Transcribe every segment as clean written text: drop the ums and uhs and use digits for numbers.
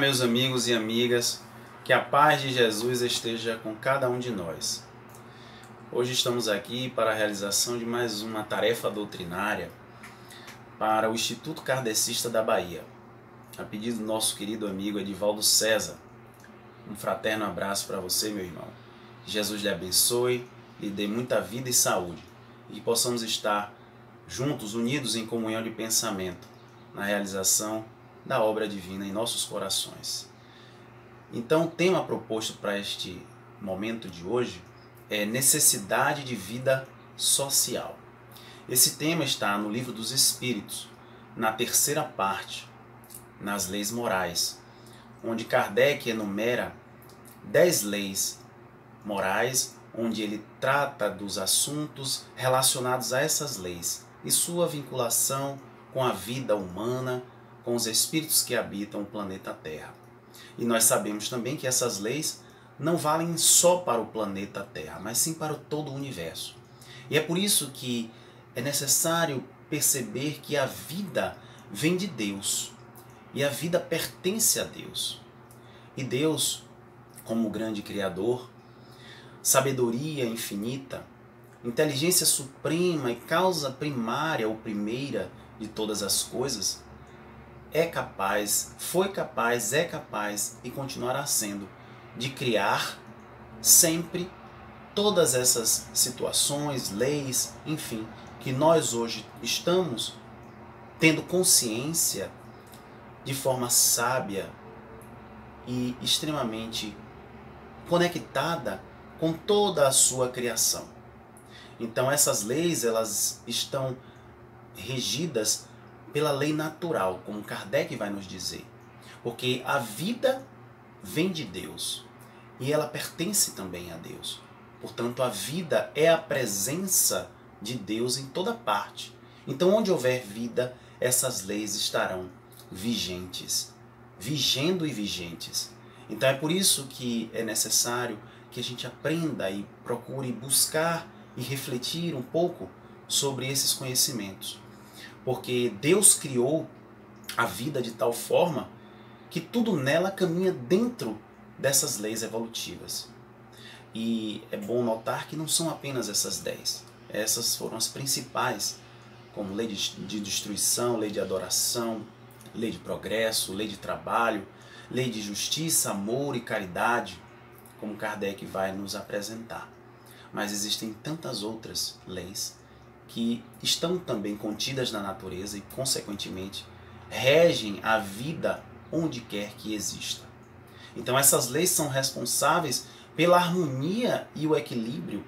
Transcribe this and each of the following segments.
meus amigos e amigas, que a paz de Jesus esteja com cada um de nós. Hoje estamos aqui para a realização de mais uma tarefa doutrinária para o Instituto Kardecista da Bahia, a pedido do nosso querido amigo Edivaldo César. Um fraterno abraço para você, meu irmão. Que Jesus lhe abençoe, lhe dê muita vida e saúde, e que possamos estar juntos, unidos em comunhão de pensamento, na realização da obra divina em nossos corações. Então, o tema proposto para este momento de hoje é necessidade de vida social. Esse tema está no Livro dos Espíritos, na terceira parte, nas leis morais, onde Kardec enumera 10 leis morais, onde ele trata dos assuntos relacionados a essas leis e sua vinculação com a vida humana, com os espíritos que habitam o planeta Terra. E nós sabemos também que essas leis não valem só para o planeta Terra, mas sim para todo o universo. E é por isso que é necessário perceber que a vida vem de Deus e a vida pertence a Deus. E Deus, como grande Criador, sabedoria infinita, inteligência suprema e causa primária ou primeira de todas as coisas, é capaz, foi capaz, é capaz e continuará sendo de criar sempre todas essas situações, leis, enfim, que nós hoje estamos tendo consciência de forma sábia e extremamente conectada com toda a sua criação. Então essas leis, elas estão regidas pela lei natural, como Kardec vai nos dizer. Porque a vida vem de Deus e ela pertence também a Deus. Portanto, a vida é a presença de Deus em toda parte. Então, onde houver vida, essas leis estarão vigentes, vigendo e vigentes. Então, é por isso que é necessário que a gente aprenda e procure buscar e refletir um pouco sobre esses conhecimentos. Porque Deus criou a vida de tal forma que tudo nela caminha dentro dessas leis evolutivas. E é bom notar que não são apenas essas 10. Essas foram as principais, como lei de destruição, lei de adoração, lei de progresso, lei de trabalho, lei de justiça, amor e caridade, como Kardec vai nos apresentar. Mas existem tantas outras leis que estão também contidas na natureza e, consequentemente, regem a vida onde quer que exista. Então essas leis são responsáveis pela harmonia e o equilíbrio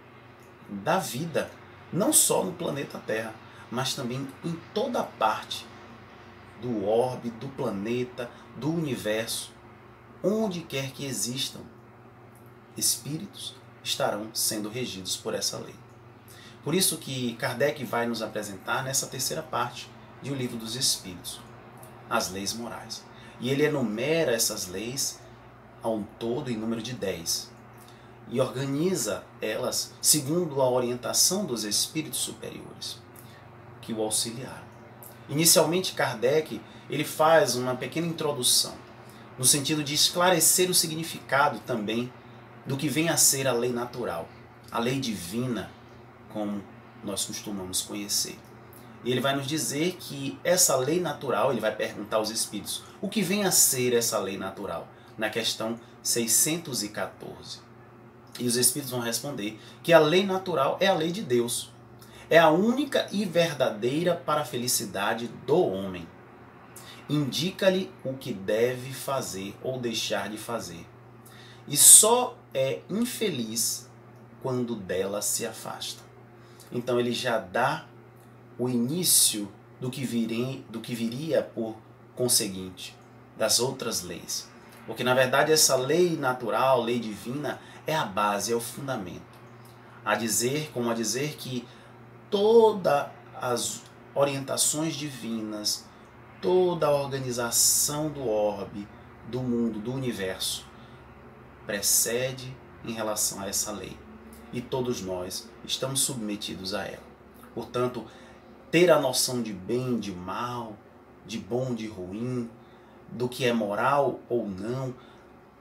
da vida, não só no planeta Terra, mas também em toda parte do orbe, do planeta, do universo. Onde quer que existam espíritos, estarão sendo regidos por essa lei. Por isso que Kardec vai nos apresentar nessa terceira parte de O Livro dos Espíritos, as leis morais. E ele enumera essas leis ao todo em número de 10 e organiza elas segundo a orientação dos espíritos superiores que o auxiliaram. Inicialmente, Kardec ele faz uma pequena introdução no sentido de esclarecer o significado também do que vem a ser a lei natural, a lei divina, como nós costumamos conhecer. E ele vai nos dizer que essa lei natural, ele vai perguntar aos espíritos, o que vem a ser essa lei natural? Na questão 614. E os espíritos vão responder que a lei natural é a lei de Deus. É a única e verdadeira para a felicidade do homem. Indica-lhe o que deve fazer ou deixar de fazer. E só é infeliz quando dela se afasta. Então ele já dá o início do que viria por conseguinte, das outras leis. Porque na verdade essa lei natural, lei divina, é a base, é o fundamento. A dizer que todas as orientações divinas, toda a organização do orbe, do mundo, do universo, precede em relação a essa lei. E todos nós estamos submetidos a ela. Portanto, ter a noção de bem, de mal, de bom, de ruim, do que é moral ou não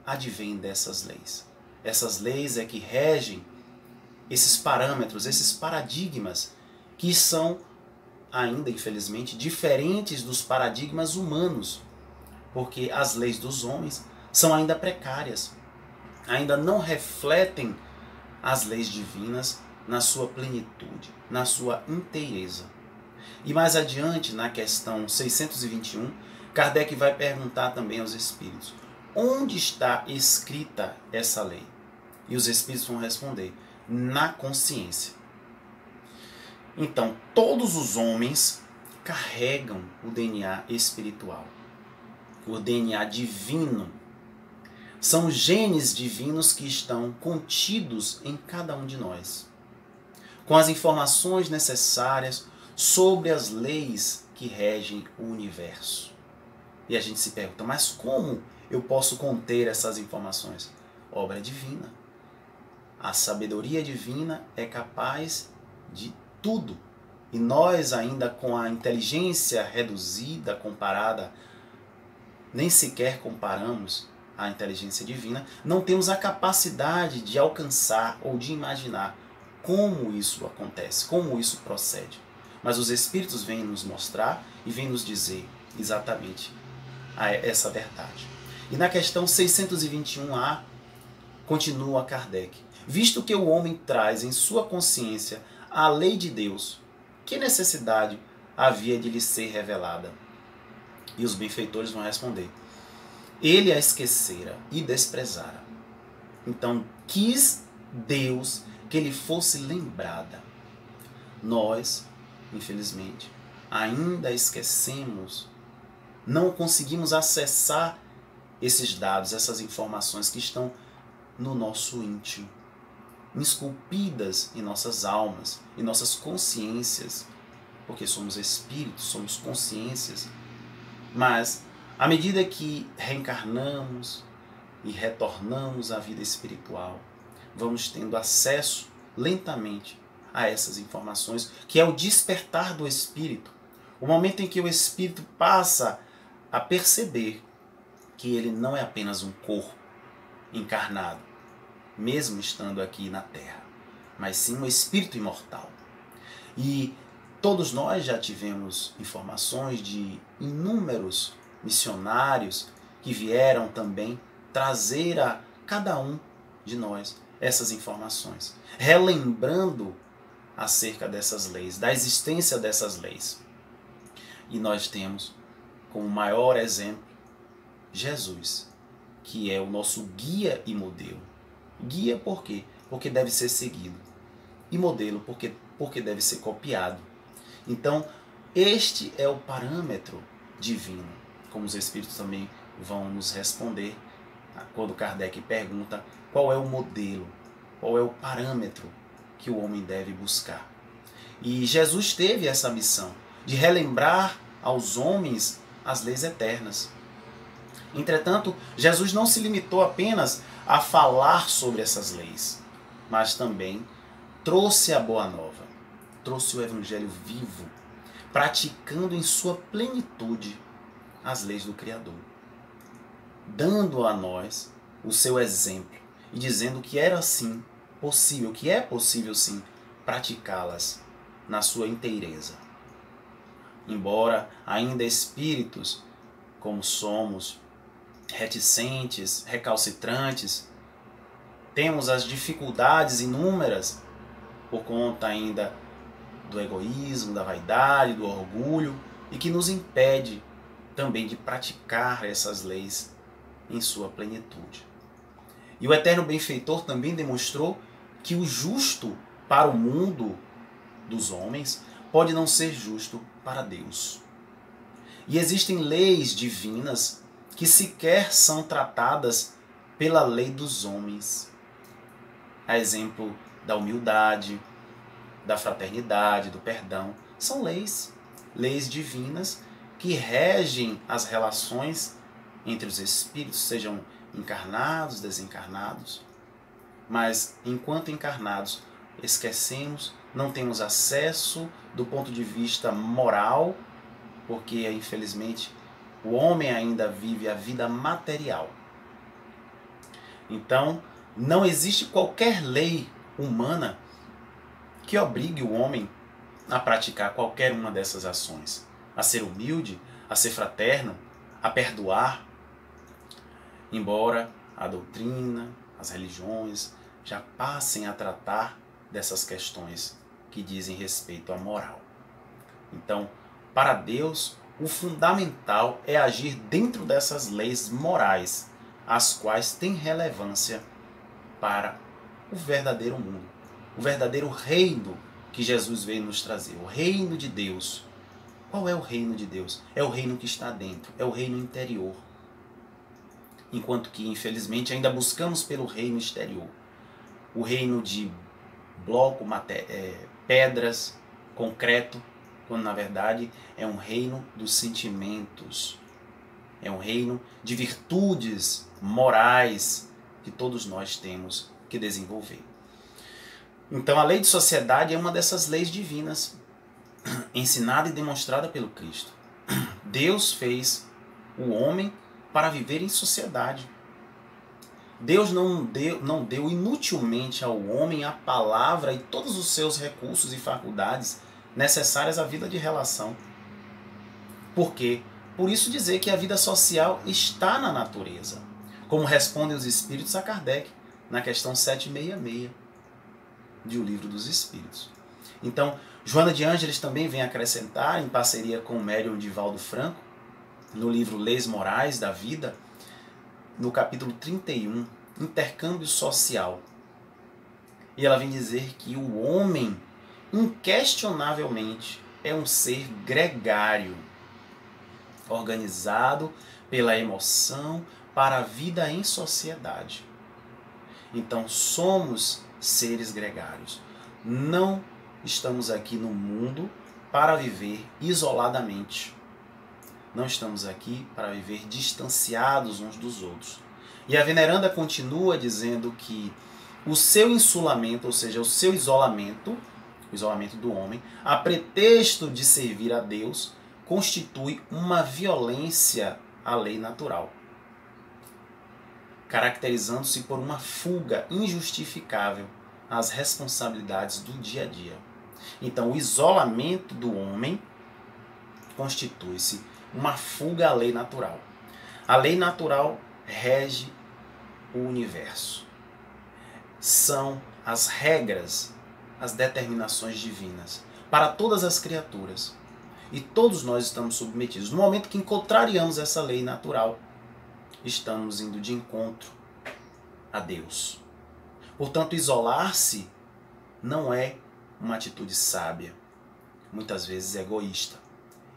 advém dessas leis. Essas leis é que regem esses parâmetros, esses paradigmas que são ainda, infelizmente, diferentes dos paradigmas humanos, porque as leis dos homens são ainda precárias, ainda não refletem as leis divinas na sua plenitude, na sua inteireza. E mais adiante, na questão 621, Kardec vai perguntar também aos espíritos: onde está escrita essa lei? E os espíritos vão responder: na consciência. Então, todos os homens carregam o DNA espiritual, o DNA divino. São genes divinos que estão contidos em cada um de nós, com as informações necessárias sobre as leis que regem o universo. E a gente se pergunta: mas como eu posso conter essas informações? Obra divina. A sabedoria divina é capaz de tudo. E nós, ainda com a inteligência reduzida, comparada, nem sequer comparamos à inteligência divina, não temos a capacidade de alcançar ou de imaginar como isso acontece, como isso procede. Mas os Espíritos vêm nos mostrar e vêm nos dizer exatamente essa verdade. E na questão 621A, continua Kardec: visto que o homem traz em sua consciência a lei de Deus, que necessidade havia de lhe ser revelada? E os benfeitores vão responder: ele a esquecera e desprezara. Então quis Deus que lhe fosse lembrada. Nós, infelizmente, ainda esquecemos, não conseguimos acessar esses dados, essas informações que estão no nosso íntimo, esculpidas em nossas almas, em nossas consciências, porque somos espíritos, somos consciências. Mas, à medida que reencarnamos e retornamos à vida espiritual, vamos tendo acesso lentamente a essas informações, que é o despertar do espírito, o momento em que o espírito passa a perceber que ele não é apenas um corpo encarnado, mesmo estando aqui na Terra, mas sim um espírito imortal. E todos nós já tivemos informações de inúmeros missionários que vieram também trazer a cada um de nós essas informações, relembrando acerca dessas leis, da existência dessas leis. E nós temos como maior exemplo Jesus, que é o nosso guia e modelo. Guia por quê? Porque deve ser seguido. E modelo porque deve ser copiado. Então, este é o parâmetro divino, como os Espíritos também vão nos responder quando Kardec pergunta qual é o modelo, qual é o parâmetro que o homem deve buscar. E Jesus teve essa missão de relembrar aos homens as leis eternas. Entretanto, Jesus não se limitou apenas a falar sobre essas leis, mas também trouxe a boa nova, trouxe o evangelho vivo, praticando em sua plenitude as leis do Criador, dando a nós o seu exemplo e dizendo que era sim possível, que é possível sim praticá-las na sua inteireza. Embora ainda espíritos, como somos, reticentes, recalcitrantes, temos as dificuldades inúmeras por conta ainda do egoísmo, da vaidade, do orgulho, e que nos impede também de praticar essas leis em sua plenitude. E o eterno benfeitor também demonstrou que o justo para o mundo dos homens pode não ser justo para Deus. E existem leis divinas que sequer são tratadas pela lei dos homens. A exemplo da humildade, da fraternidade, do perdão. São leis divinas que regem as relações entre os espíritos, sejam encarnados, desencarnados. Mas, enquanto encarnados, esquecemos, não temos acesso do ponto de vista moral, porque, infelizmente, O homem ainda vive a vida material. Então, não existe qualquer lei humana que obrigue o homem a praticar qualquer uma dessas ações. A ser humilde, a ser fraterno, a perdoar. Embora a doutrina, as religiões já passem a tratar dessas questões que dizem respeito à moral. Então, para Deus, o fundamental é agir dentro dessas leis morais, as quais têm relevância para o verdadeiro mundo, o verdadeiro reino que Jesus veio nos trazer, o reino de Deus. Qual é o reino de Deus? É o reino que está dentro, é o reino interior. Enquanto que, infelizmente, ainda buscamos pelo reino exterior. O reino de bloco, pedras, concreto, quando na verdade é um reino dos sentimentos. É um reino de virtudes morais que todos nós temos que desenvolver. Então a lei de sociedade é uma dessas leis divinas, ensinada e demonstrada pelo Cristo. Deus fez o homem para viver em sociedade. Deus não deu inutilmente ao homem a palavra e todos os seus recursos e faculdades necessárias à vida de relação. Por quê? Por isso dizer que a vida social está na natureza, como respondem os Espíritos a Kardec, na questão 766 de O Livro dos Espíritos. Então, Joana de Ângeles também vem acrescentar, em parceria com o médium Divaldo Franco, no livro Leis Morais da Vida, no capítulo 31, Intercâmbio Social. E ela vem dizer que o homem, inquestionavelmente, é um ser gregário, organizado pela emoção para a vida em sociedade. Então, somos seres gregários. Não estamos aqui no mundo para viver isoladamente. Não estamos aqui para viver distanciados uns dos outros. E a veneranda continua dizendo que o seu insulamento, ou seja, o seu isolamento, o isolamento do homem, a pretexto de servir a Deus, constitui uma violência à lei natural, caracterizando-se por uma fuga injustificável às responsabilidades do dia a dia. Então, o isolamento do homem constitui-se uma fuga à lei natural. A lei natural rege o universo. São as regras, as determinações divinas para todas as criaturas. E todos nós estamos submetidos. No momento que contrariamos essa lei natural, estamos indo de encontro a Deus. Portanto, isolar-se não é uma atitude sábia, muitas vezes egoísta.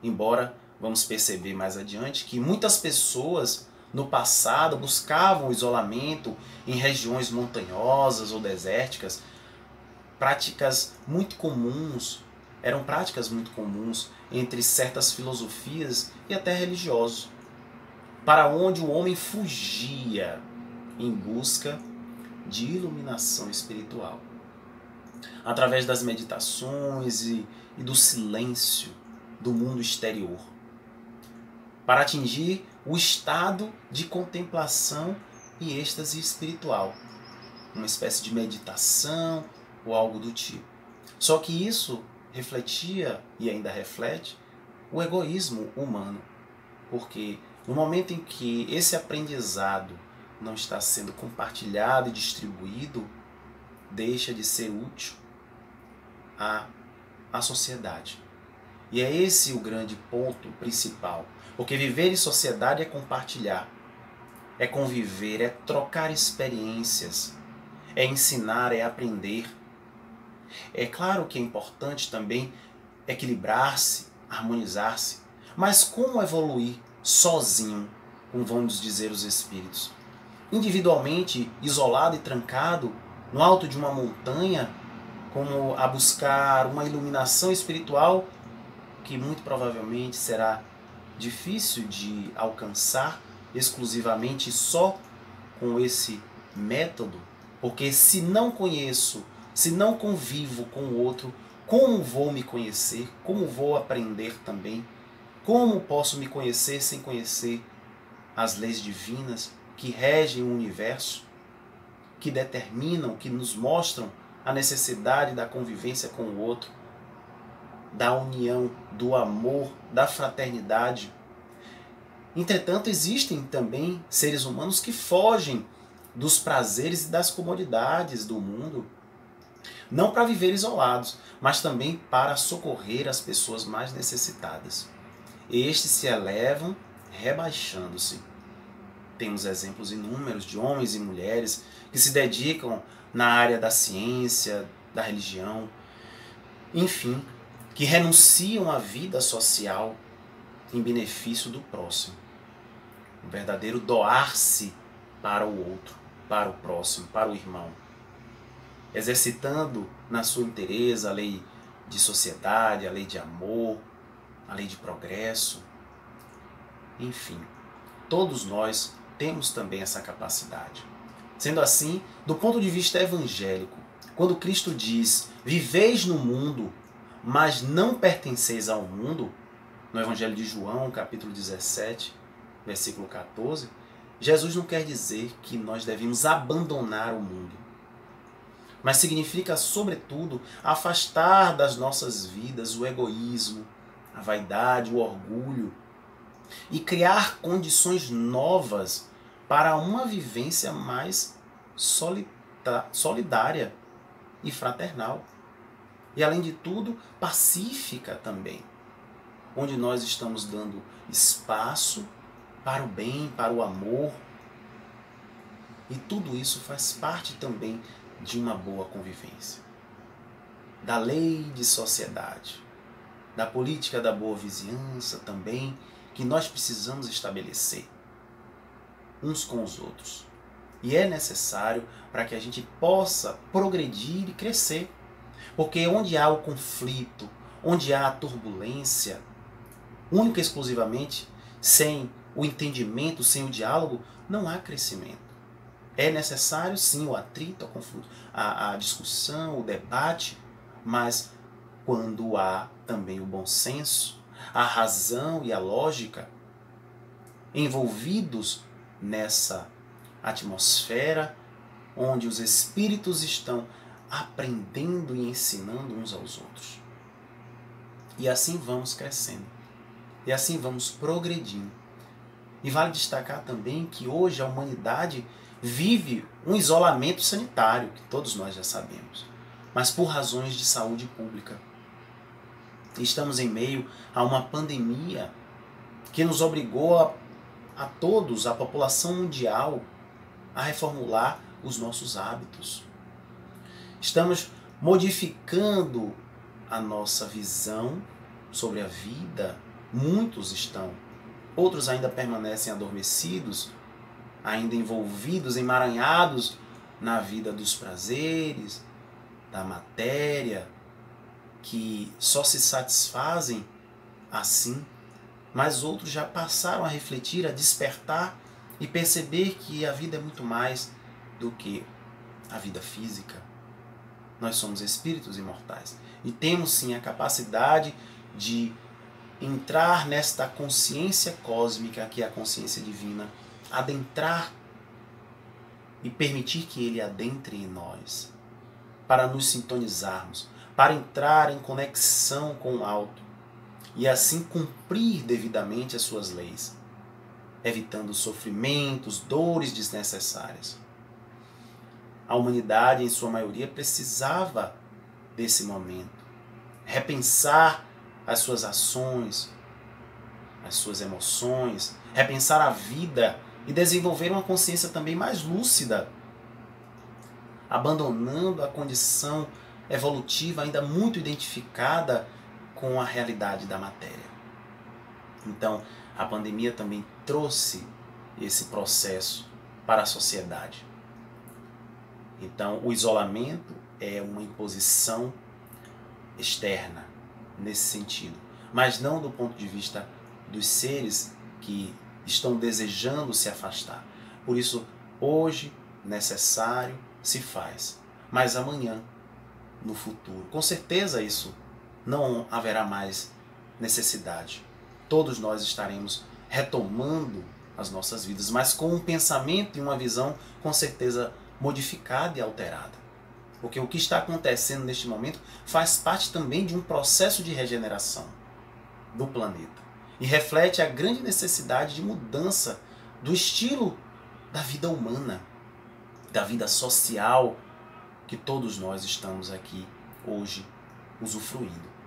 Embora vamos perceber mais adiante que muitas pessoas no passado buscavam o isolamento em regiões montanhosas ou desérticas, eram práticas muito comuns entre certas filosofias e até religiosos, para onde o homem fugia em busca de iluminação espiritual, através das meditações e do silêncio do mundo exterior, para atingir o estado de contemplação e êxtase espiritual, uma espécie de meditação ou algo do tipo. Só que isso refletia e ainda reflete o egoísmo humano, porque no momento em que esse aprendizado não está sendo compartilhado e distribuído, deixa de ser útil à sociedade. E é esse o grande ponto principal, porque viver em sociedade é compartilhar, é conviver, é trocar experiências, é ensinar, é aprender. É claro que é importante também equilibrar-se, harmonizar-se, mas como evoluir sozinho, como vamos dizer os espíritos? Individualmente, isolado e trancado, no alto de uma montanha, como a buscar uma iluminação espiritual que muito provavelmente será difícil de alcançar exclusivamente só com esse método, porque se não conheço, se não convivo com o outro, como vou me conhecer? Como vou aprender também Como posso me conhecer sem conhecer as leis divinas que regem o universo, que determinam, que nos mostram a necessidade da convivência com o outro, da união, do amor, da fraternidade? Entretanto, existem também seres humanos que fogem dos prazeres e das comodidades do mundo, não para viver isolados, mas também para socorrer as pessoas mais necessitadas. Estes se elevam rebaixando-se. Temos exemplos inúmeros de homens e mulheres que se dedicam na área da ciência, da religião, enfim, que renunciam à vida social em benefício do próximo. O verdadeiro doar-se para o outro, para o próximo, para o irmão. Exercitando na sua inteireza a lei de sociedade, a lei de amor, a lei de progresso. Enfim, todos nós temos também essa capacidade. Sendo assim, do ponto de vista evangélico, quando Cristo diz: viveis no mundo, mas não pertenceis ao mundo, no Evangelho de João, capítulo 17, versículo 14, Jesus não quer dizer que nós devemos abandonar o mundo, mas significa, sobretudo, afastar das nossas vidas o egoísmo, a vaidade, o orgulho, e criar condições novas para uma vivência mais solidária e fraternal. E, além de tudo, pacífica também, onde nós estamos dando espaço para o bem, para o amor. E tudo isso faz parte também de uma boa convivência. Da lei de sociedade, da política da boa vizinhança também, que nós precisamos estabelecer uns com os outros. E é necessário para que a gente possa progredir e crescer. Porque onde há o conflito, onde há a turbulência, única e exclusivamente, sem o entendimento, sem o diálogo, não há crescimento. É necessário sim o atrito, o conflito, a discussão, o debate, mas quando há também o bom senso, a razão e a lógica envolvidos nessa atmosfera onde os espíritos estão aprendendo e ensinando uns aos outros. E assim vamos crescendo. E assim vamos progredindo. E vale destacar também que hoje a humanidade vive um isolamento sanitário, que todos nós já sabemos, mas por razões de saúde pública. Estamos em meio a uma pandemia que nos obrigou a todos, a população mundial, a reformular os nossos hábitos. Estamos modificando a nossa visão sobre a vida. Muitos estão, outros ainda permanecem adormecidos, ainda envolvidos, emaranhados na vida dos prazeres, da matéria, que só se satisfazem assim, mas outros já passaram a refletir, a despertar e perceber que a vida é muito mais do que a vida física. Nós somos espíritos imortais e temos sim a capacidade de entrar nesta consciência cósmica, que é a consciência divina, adentrar e permitir que ele adentre em nós, para nos sintonizarmos, para entrar em conexão com o alto e assim cumprir devidamente as suas leis, evitando sofrimentos, dores desnecessárias. A humanidade, em sua maioria, precisava desse momento, repensar as suas ações, as suas emoções, repensar a vida e desenvolver uma consciência também mais lúcida, abandonando a condição evolutiva ainda muito identificada com a realidade da matéria. Então, a pandemia também trouxe esse processo para a sociedade. Então, o isolamento é uma imposição externa nesse sentido, mas não do ponto de vista dos seres que estão desejando se afastar. Por isso, hoje, necessário, se faz, mas amanhã, no futuro, com certeza isso não haverá mais necessidade. todos nós estaremos retomando as nossas vidas, mas com um pensamento e uma visão com certeza modificada e alterada. Porque o que está acontecendo neste momento faz parte também de um processo de regeneração do planeta e reflete a grande necessidade de mudança do estilo da vida humana, da vida social que todos nós estamos aqui hoje usufruindo.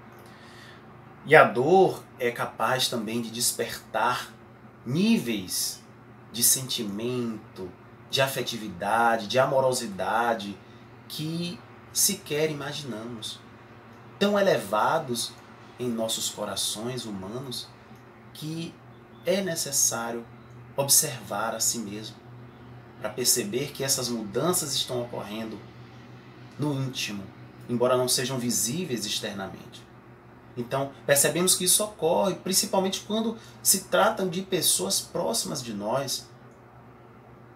E a dor é capaz também de despertar níveis de sentimento, de afetividade, de amorosidade que sequer imaginamos, tão elevados em nossos corações humanos que é necessário observar a si mesmo para perceber que essas mudanças estão ocorrendo no íntimo, embora não sejam visíveis externamente. Então, percebemos que isso ocorre principalmente quando se tratam de pessoas próximas de nós,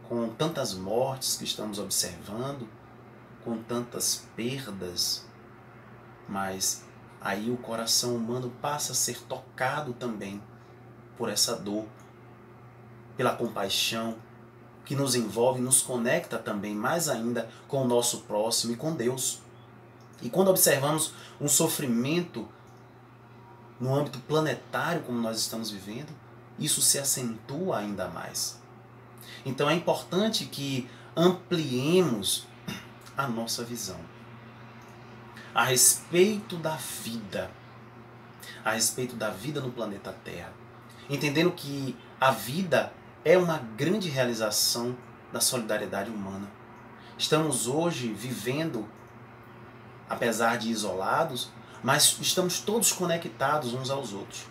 com tantas mortes que estamos observando, com tantas perdas, mas aí o coração humano passa a ser tocado também por essa dor, pela compaixão que nos envolve e nos conecta também mais ainda com o nosso próximo e com Deus. E quando observamos um sofrimento no âmbito planetário como nós estamos vivendo, isso se acentua ainda mais. Então é importante que ampliemos a nossa visão a respeito da vida, no planeta Terra, entendendo que a vida é uma grande realização da solidariedade humana. Estamos hoje vivendo, apesar de isolados, mas estamos todos conectados uns aos outros.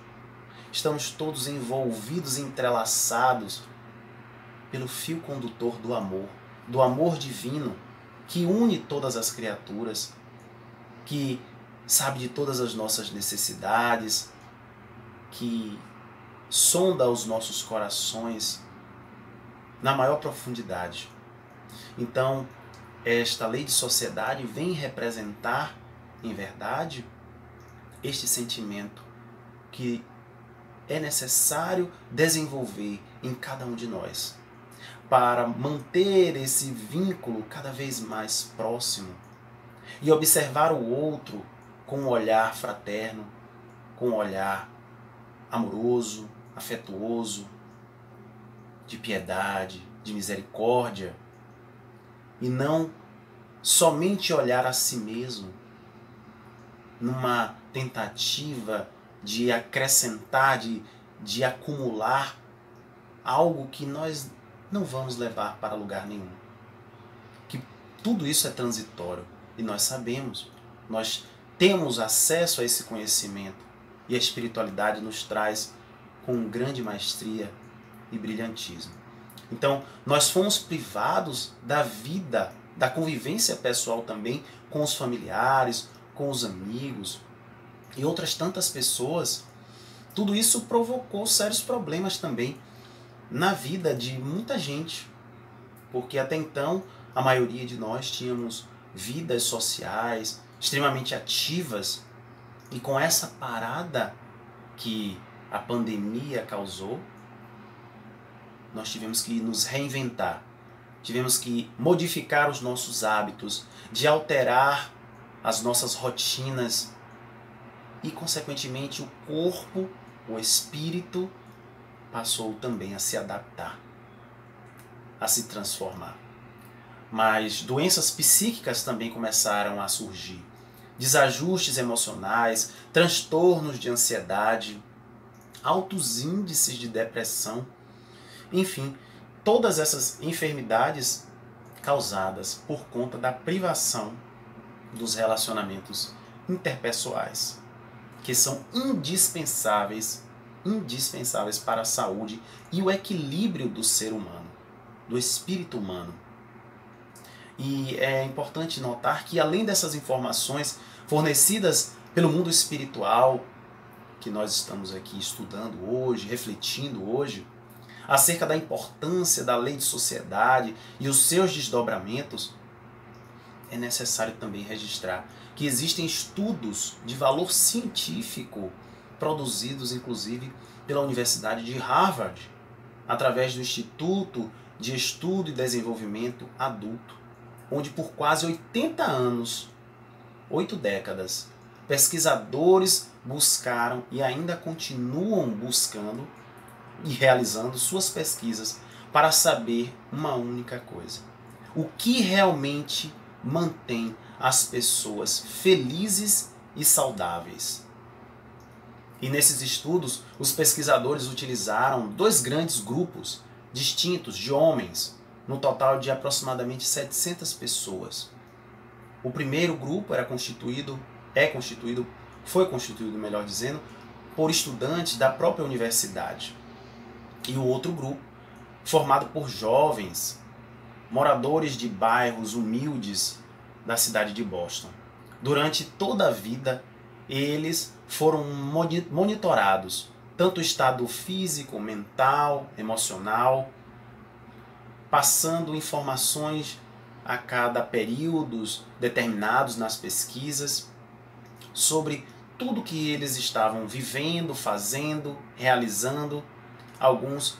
Estamos todos envolvidos, entrelaçados pelo fio condutor do amor divino que une todas as criaturas, que sabe de todas as nossas necessidades, que sonda os nossos corações na maior profundidade. Então, esta lei de sociedade vem representar, em verdade, este sentimento que é necessário desenvolver em cada um de nós para manter esse vínculo cada vez mais próximo e observar o outro com um olhar fraterno, com um olhar amoroso, afetuoso, de piedade, de misericórdia, e não somente olhar a si mesmo numa tentativa de acrescentar, de acumular algo que nós não vamos levar para lugar nenhum. Que tudo isso é transitório e nós sabemos, nós temos acesso a esse conhecimento e a espiritualidade nos traz com grande maestria e brilhantismo. Então, nós fomos privados da vida, da convivência pessoal também com os familiares, com os amigos e outras tantas pessoas. Tudo isso provocou sérios problemas também na vida de muita gente, porque até então a maioria de nós tínhamos vidas sociais extremamente ativas, e com essa parada que a pandemia causou, nós tivemos que nos reinventar, tivemos que modificar os nossos hábitos, de alterar as nossas rotinas e, consequentemente, o corpo, o espírito, passou também a se adaptar, a se transformar. Mas doenças psíquicas também começaram a surgir. Desajustes emocionais, transtornos de ansiedade, altos índices de depressão, enfim, todas essas enfermidades causadas por conta da privação dos relacionamentos interpessoais, que são indispensáveis para a saúde e o equilíbrio do ser humano, do espírito humano. E é importante notar que, além dessas informações fornecidas pelo mundo espiritual, que nós estamos aqui estudando hoje, refletindo hoje, acerca da importância da lei de sociedade e os seus desdobramentos, é necessário também registrar que existem estudos de valor científico, produzidos inclusive pela Universidade de Harvard, através do Instituto de Estudo e Desenvolvimento Adulto, onde por quase 80 anos, 8 décadas, pesquisadores buscaram e ainda continuam buscando e realizando suas pesquisas para saber uma única coisa: o que realmente mantém as pessoas felizes e saudáveis. E nesses estudos, os pesquisadores utilizaram 2 grandes grupos distintos de homens, no total de aproximadamente 700 pessoas. O primeiro grupo foi constituído, melhor dizendo, por estudantes da própria universidade. E o outro grupo, formado por jovens, moradores de bairros humildes da cidade de Boston. Durante toda a vida, eles foram monitorados, tanto o estado físico, mental, emocional, passando informações a cada períodos determinados nas pesquisas sobre tudo que eles estavam vivendo, fazendo, realizando. Alguns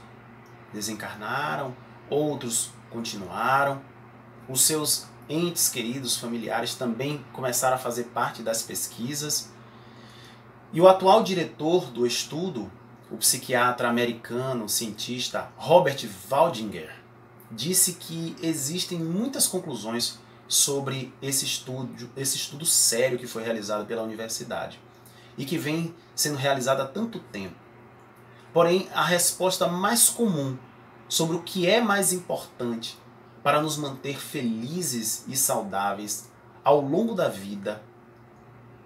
desencarnaram, outros continuaram. Os seus entes queridos, familiares, também começaram a fazer parte das pesquisas. E o atual diretor do estudo, o psiquiatra americano, cientista Robert Waldinger, disse que existem muitas conclusões sobre esse estudo sério que foi realizado pela universidade e que vem sendo realizado há tanto tempo. Porém, a resposta mais comum sobre o que é mais importante para nos manter felizes e saudáveis ao longo da vida,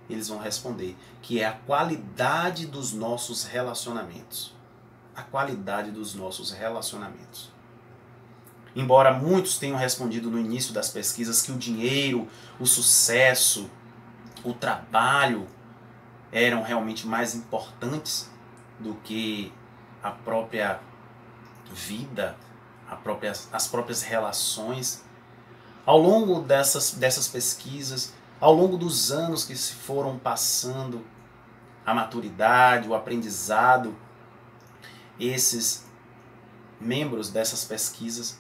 eles vão responder que é a qualidade dos nossos relacionamentos. A qualidade dos nossos relacionamentos. Embora muitos tenham respondido no início das pesquisas que o dinheiro, o sucesso, o trabalho eram realmente mais importantes do que a própria vida, as próprias relações, ao longo dessas pesquisas, ao longo dos anos que se foram passando, a maturidade, o aprendizado, esses membros dessas pesquisas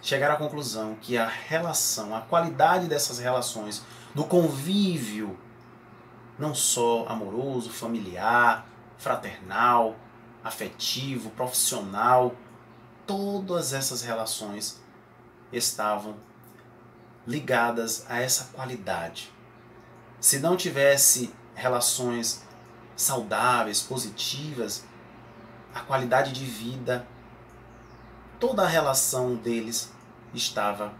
chegaram à conclusão que a relação, a qualidade dessas relações, do convívio, não só amoroso, familiar, fraternal, afetivo, profissional, todas essas relações estavam ligadas a essa qualidade. Se não tivesse relações saudáveis, positivas, a qualidade de vida, toda a relação deles estava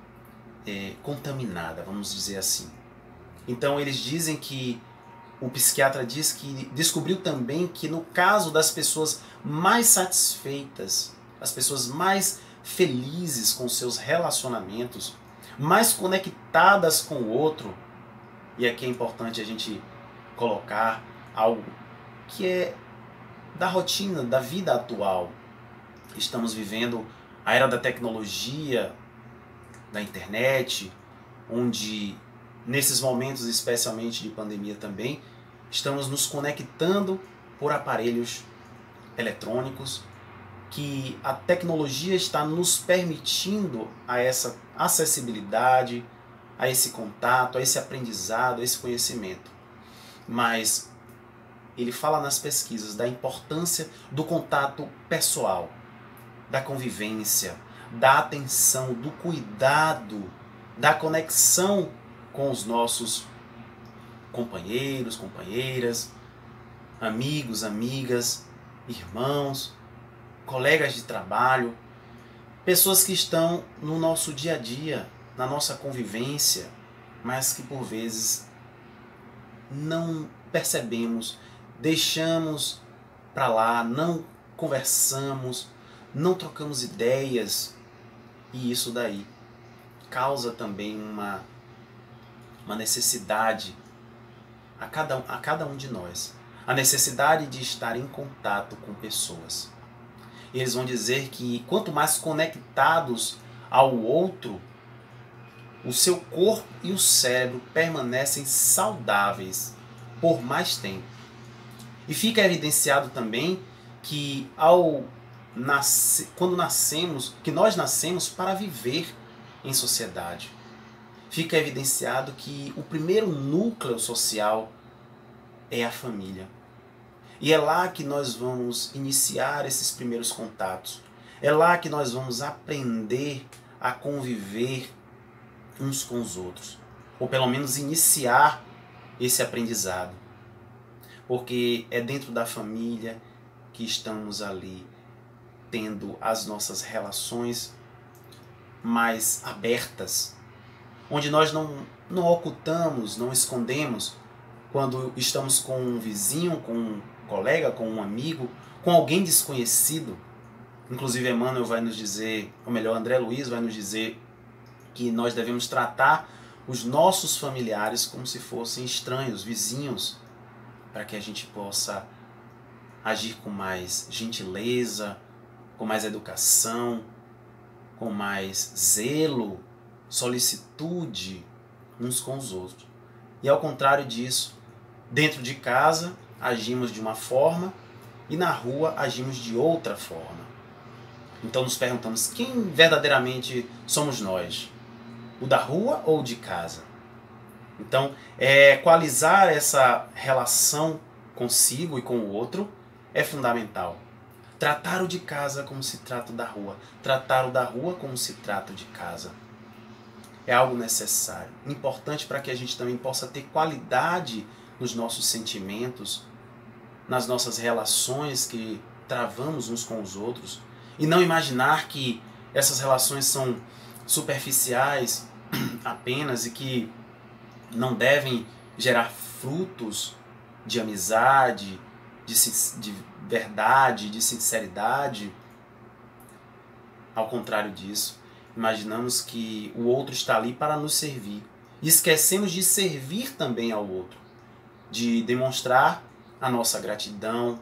contaminada, vamos dizer assim. Então eles dizem que, o psiquiatra diz que descobriu também que no caso das pessoas mais satisfeitas, as pessoas mais felizes com seus relacionamentos, mais conectadas com o outro, e aqui é importante a gente colocar algo que é da rotina, da vida atual. Estamos vivendo a era da tecnologia, da internet, onde nesses momentos, especialmente de pandemia também, estamos nos conectando por aparelhos eletrônicos, que a tecnologia está nos permitindo a essa acessibilidade, a esse contato, a esse aprendizado, a esse conhecimento. Mas ele fala nas pesquisas da importância do contato pessoal, da convivência, da atenção, do cuidado, da conexão com os nossos companheiros, companheiras, amigos, amigas, irmãos, colegas de trabalho, pessoas que estão no nosso dia a dia, na nossa convivência, mas que por vezes não percebemos, deixamos para lá, não conversamos, não trocamos ideias, e isso daí causa também uma necessidade a cada um de nós, a necessidade de estar em contato com pessoas. E eles vão dizer que quanto mais conectados ao outro, o seu corpo e o cérebro permanecem saudáveis por mais tempo. E fica evidenciado também que quando nascemos, que nós nascemos para viver em sociedade. Fica evidenciado que o primeiro núcleo social é a família. E é lá que nós vamos iniciar esses primeiros contatos. É lá que nós vamos aprender a conviver uns com os outros. Ou pelo menos iniciar esse aprendizado. Porque é dentro da família que estamos ali tendo as nossas relações mais abertas. Onde nós não ocultamos, não escondemos quando estamos com um vizinho, com um colega, com um amigo, com alguém desconhecido. Inclusive Emmanuel vai nos dizer, ou melhor, André Luiz vai nos dizer que nós devemos tratar os nossos familiares como se fossem estranhos, vizinhos, para que a gente possa agir com mais gentileza, com mais educação, com mais zelo, solicitude uns com os outros. E ao contrário disso, dentro de casa agimos de uma forma e na rua agimos de outra forma. Então nos perguntamos, quem verdadeiramente somos nós? O da rua ou o de casa? Então, equalizar essa relação consigo e com o outro é fundamental. Tratar o de casa como se trata o da rua. Tratar o da rua como se trata o de casa. É algo necessário, importante para que a gente também possa ter qualidade nos nossos sentimentos, nas nossas relações que travamos uns com os outros, e não imaginar que essas relações são superficiais apenas e que não devem gerar frutos de amizade, de verdade, de sinceridade. Ao contrário disso, imaginamos que o outro está ali para nos servir. E esquecemos de servir também ao outro, de demonstrar a nossa gratidão,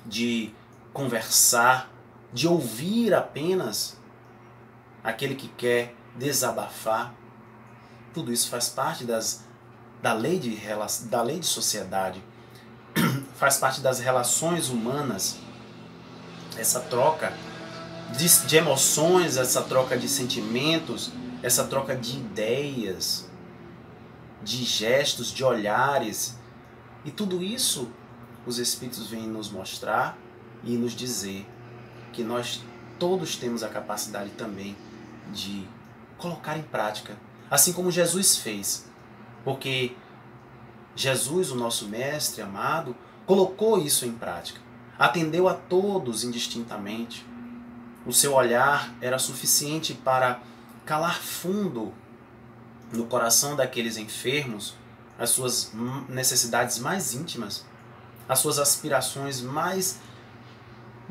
de conversar, de ouvir apenas aquele que quer desabafar. Tudo isso faz parte da lei de sociedade, faz parte das relações humanas, essa troca de emoções, essa troca de sentimentos, essa troca de ideias, de gestos, de olhares. E tudo isso os Espíritos vêm nos mostrar e nos dizer que nós todos temos a capacidade também de colocar em prática, assim como Jesus fez. Porque Jesus, o nosso Mestre amado, colocou isso em prática. Atendeu a todos indistintamente. O seu olhar era suficiente para calar fundo no coração daqueles enfermos as suas necessidades mais íntimas, as suas aspirações mais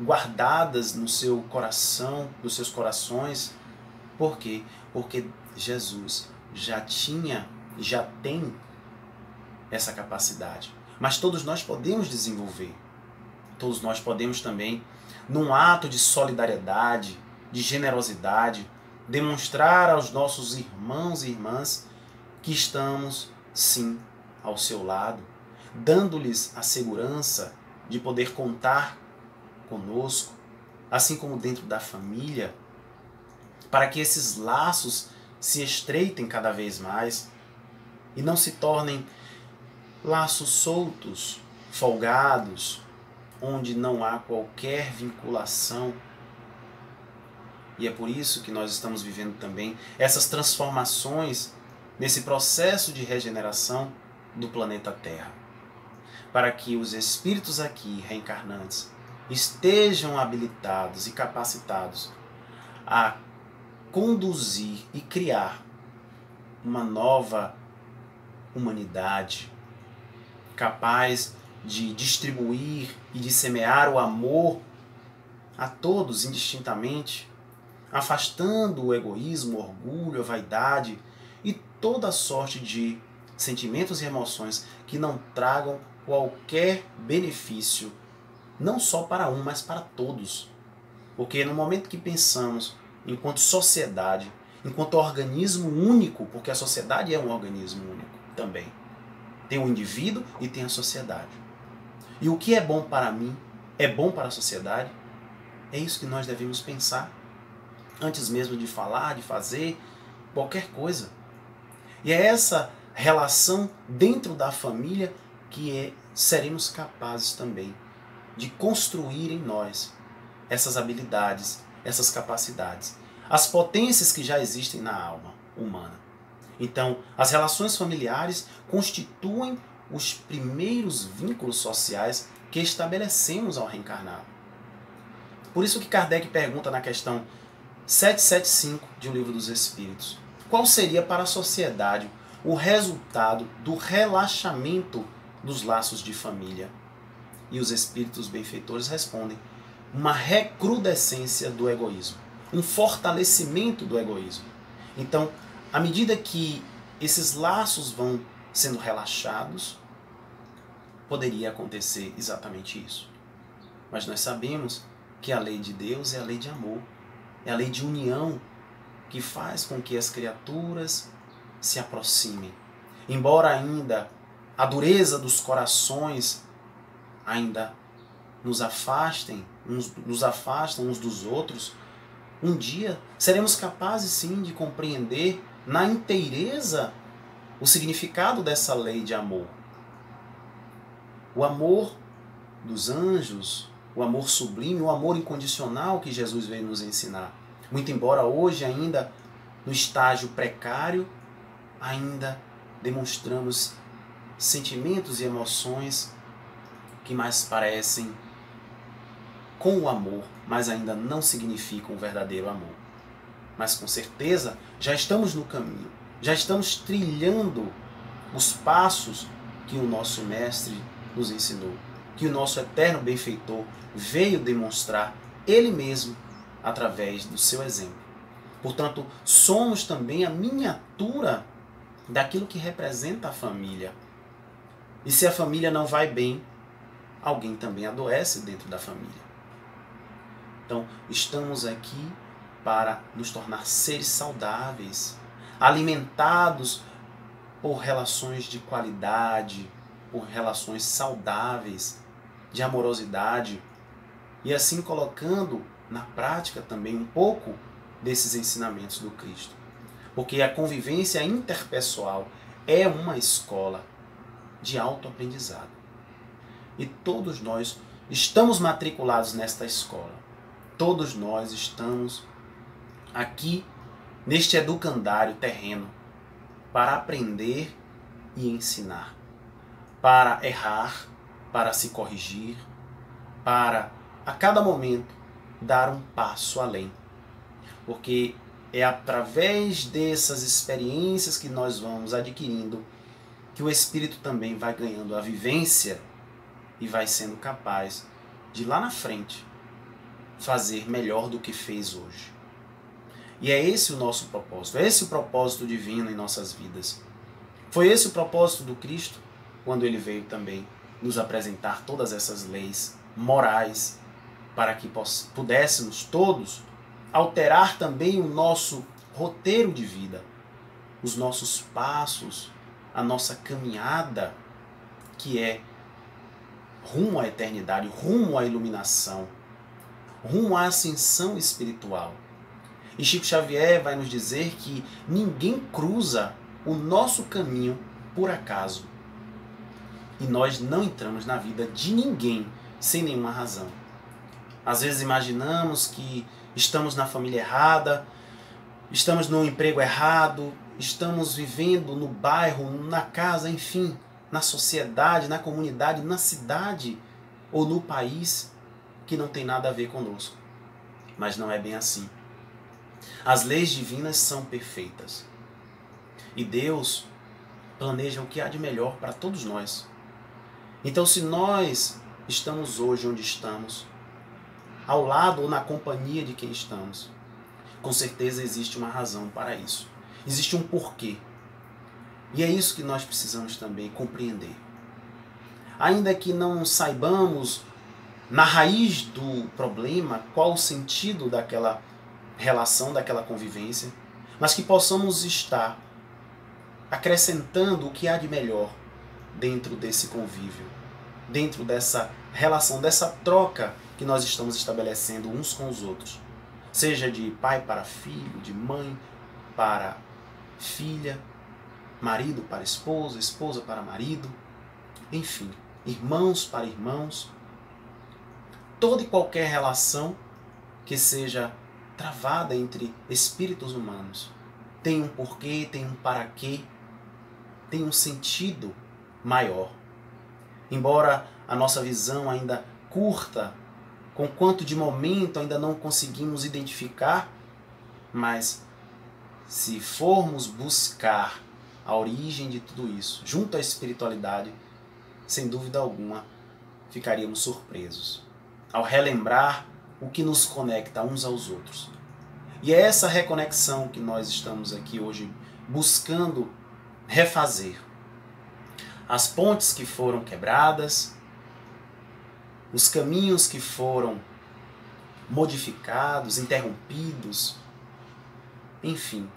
guardadas no seu coração, nos seus corações. Por quê? Porque Jesus já tem essa capacidade. Mas todos nós podemos desenvolver. Todos nós podemos também, num ato de solidariedade, de generosidade, demonstrar aos nossos irmãos e irmãs que estamos, sim, ao seu lado, dando-lhes a segurança de poder contar conosco, assim como dentro da família, para que esses laços se estreitem cada vez mais e não se tornem laços soltos, folgados, onde não há qualquer vinculação. E é por isso que nós estamos vivendo também essas transformações nesse processo de regeneração do planeta Terra, para que os espíritos aqui reencarnantes estejam habilitados e capacitados a conduzir e criar uma nova humanidade capaz de distribuir e de semear o amor a todos indistintamente, afastando o egoísmo, o orgulho, a vaidade e toda sorte de sentimentos e emoções que não tragam qualquer benefício, não só para um, mas para todos. Porque no momento que pensamos enquanto sociedade, enquanto organismo único, porque a sociedade é um organismo único também. Tem o indivíduo e tem a sociedade. E o que é bom para mim é bom para a sociedade? É isso que nós devemos pensar, antes mesmo de falar, de fazer qualquer coisa. E é essa relação dentro da família que seremos capazes também de construir em nós essas habilidades, essas capacidades, as potências que já existem na alma humana. Então, as relações familiares constituem os primeiros vínculos sociais que estabelecemos ao reencarnar. Por isso que Kardec pergunta na questão 775 de O Livro dos Espíritos: qual seria para a sociedade o resultado do relaxamento dos laços de família? E os espíritos benfeitores respondem: uma recrudescência do egoísmo, um fortalecimento do egoísmo. Então, à medida que esses laços vão sendo relaxados, poderia acontecer exatamente isso. Mas nós sabemos que a lei de Deus é a lei de amor, é a lei de união que faz com que as criaturas se aproximem. Embora ainda a dureza dos corações ainda nos afastam uns dos outros, um dia seremos capazes sim de compreender na inteireza o significado dessa lei de amor. O amor dos anjos, o amor sublime, o amor incondicional que Jesus veio nos ensinar. Muito embora hoje ainda no estágio precário, ainda demonstramos sentimentos e emoções que mais parecem com o amor, mas ainda não significam o verdadeiro amor. Mas com certeza já estamos no caminho, já estamos trilhando os passos que o nosso Mestre nos ensinou, que o nosso eterno benfeitor veio demonstrar ele mesmo através do seu exemplo. Portanto, somos também a miniatura daquilo que representa a família. E se a família não vai bem, alguém também adoece dentro da família. Então, estamos aqui para nos tornar seres saudáveis, alimentados por relações de qualidade, por relações saudáveis, de amorosidade, e assim colocando na prática também um pouco desses ensinamentos do Cristo. Porque a convivência interpessoal é uma escola de autoaprendizado. E todos nós estamos matriculados nesta escola. Todos nós estamos aqui neste educandário terreno para aprender e ensinar, para errar, para se corrigir, para a cada momento dar um passo além. Porque é através dessas experiências que nós vamos adquirindo que o espírito também vai ganhando a vivência e vai sendo capaz de lá na frente fazer melhor do que fez hoje. E é esse o nosso propósito, é esse o propósito divino em nossas vidas. Foi esse o propósito do Cristo quando ele veio também nos apresentar todas essas leis morais para que pudéssemos todos alterar também o nosso roteiro de vida, os nossos passos, a nossa caminhada, que é rumo à eternidade, rumo à iluminação, rumo à ascensão espiritual. E Chico Xavier vai nos dizer que ninguém cruza o nosso caminho por acaso. E nós não entramos na vida de ninguém sem nenhuma razão. Às vezes imaginamos que estamos na família errada, estamos no emprego errado, estamos vivendo no bairro, na casa, enfim, na sociedade, na comunidade, na cidade ou no país que não tem nada a ver conosco. Mas não é bem assim. As leis divinas são perfeitas. E Deus planeja o que há de melhor para todos nós. Então, se nós estamos hoje onde estamos, ao lado ou na companhia de quem estamos, com certeza existe uma razão para isso. Existe um porquê. E é isso que nós precisamos também compreender. Ainda que não saibamos na raiz do problema qual o sentido daquela relação, daquela convivência, mas que possamos estar acrescentando o que há de melhor dentro desse convívio. dentro dessa relação, dessa troca que nós estamos estabelecendo uns com os outros. Seja de pai para filho, de mãe para filha, marido para esposa, esposa para marido, enfim, irmãos para irmãos. Toda e qualquer relação que seja travada entre espíritos humanos tem um porquê, tem um para quê, tem um sentido maior. Embora a nossa visão ainda curta, com quanto de momento ainda não conseguimos identificar, mas se formos buscar a origem de tudo isso, junto à espiritualidade, sem dúvida alguma, ficaríamos surpresos ao relembrar o que nos conecta uns aos outros. E é essa reconexão que nós estamos aqui hoje buscando refazer. As pontes que foram quebradas, os caminhos que foram modificados, interrompidos, enfim,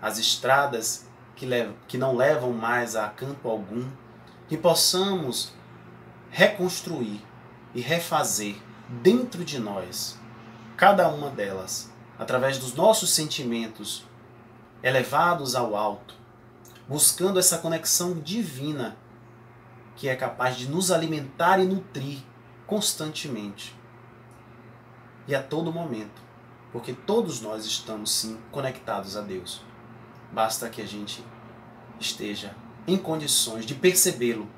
as estradas que não levam mais a canto algum, que possamos reconstruir e refazer dentro de nós, cada uma delas, através dos nossos sentimentos elevados ao alto, buscando essa conexão divina que é capaz de nos alimentar e nutrir constantemente e a todo momento, porque todos nós estamos sim conectados a Deus. Basta que a gente esteja em condições de percebê-lo,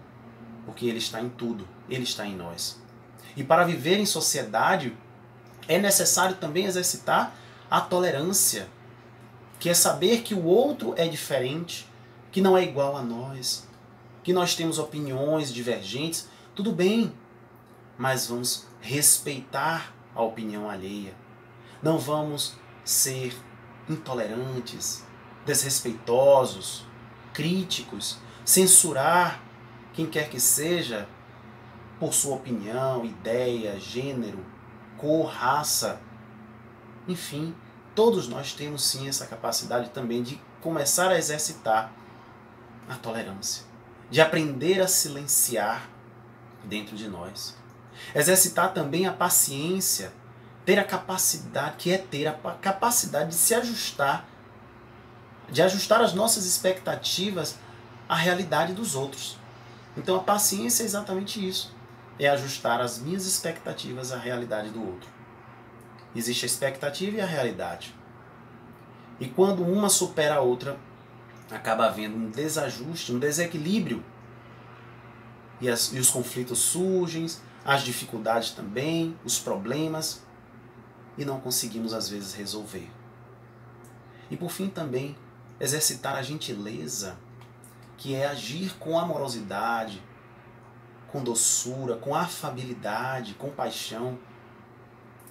porque Ele está em tudo, Ele está em nós. E para viver em sociedade é necessário também exercitar a tolerância, que é saber que o outro é diferente, que não é igual a nós, que nós temos opiniões divergentes, tudo bem, mas vamos respeitar a opinião alheia. Não vamos ser intolerantes, desrespeitosos, críticos, censurar quem quer que seja por sua opinião, ideia, gênero, cor, raça. Enfim, todos nós temos sim essa capacidade também de começar a exercitar a tolerância, de aprender a silenciar dentro de nós. Exercitar também a paciência, ter a capacidade, que é ter a capacidade de se ajustar, de ajustar as nossas expectativas à realidade dos outros. Então a paciência é exatamente isso, é ajustar as minhas expectativas à realidade do outro. Existe a expectativa e a realidade. E quando uma supera a outra, acaba havendo um desajuste, um desequilíbrio. E os conflitos surgem, as dificuldades também, os problemas, e não conseguimos às vezes resolver. E por fim também, exercitar a gentileza, que é agir com amorosidade, com doçura, com afabilidade, com paixão.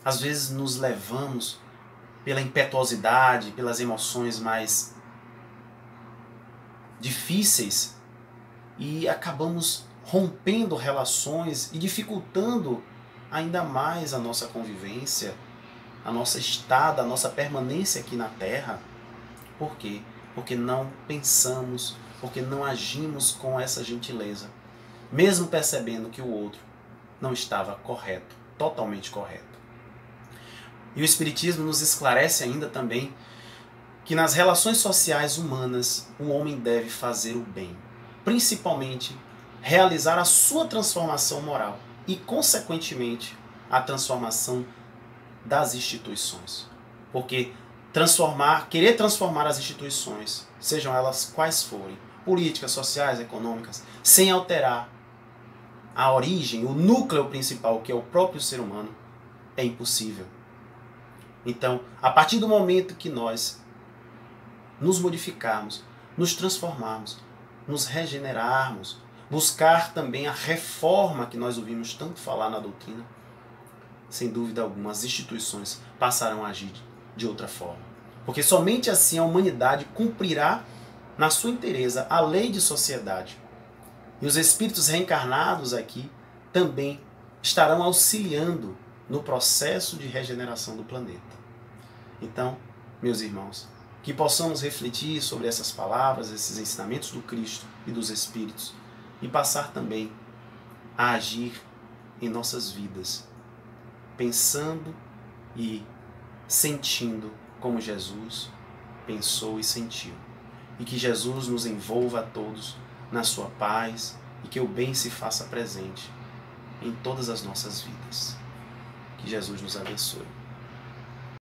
Às vezes nos levamos pela impetuosidade, pelas emoções mais difíceis e acabamos rompendo relações e dificultando ainda mais a nossa convivência, a nossa estada, a nossa permanência aqui na Terra. Por quê? Porque não pensamos, porque não agimos com essa gentileza, mesmo percebendo que o outro não estava correto, totalmente correto. E o Espiritismo nos esclarece ainda também que nas relações sociais humanas o homem deve fazer o bem, principalmente realizar a sua transformação moral e, consequentemente, a transformação das instituições. Porque querer transformar as instituições, sejam elas quais forem, políticas, sociais, econômicas, sem alterar a origem, o núcleo principal, que é o próprio ser humano, é impossível. Então, a partir do momento que nós nos modificarmos, nos transformarmos, nos regenerarmos, buscar também a reforma que nós ouvimos tanto falar na doutrina, sem dúvida alguma, as instituições passarão a agir de outra forma. Porque somente assim a humanidade cumprirá na sua inteireza a lei de sociedade. E os espíritos reencarnados aqui também estarão auxiliando no processo de regeneração do planeta. Então, meus irmãos, que possamos refletir sobre essas palavras, esses ensinamentos do Cristo e dos Espíritos, e passar também a agir em nossas vidas, pensando e sentindo como Jesus pensou e sentiu. E que Jesus nos envolva a todos na sua paz e que o bem se faça presente em todas as nossas vidas. Que Jesus nos abençoe.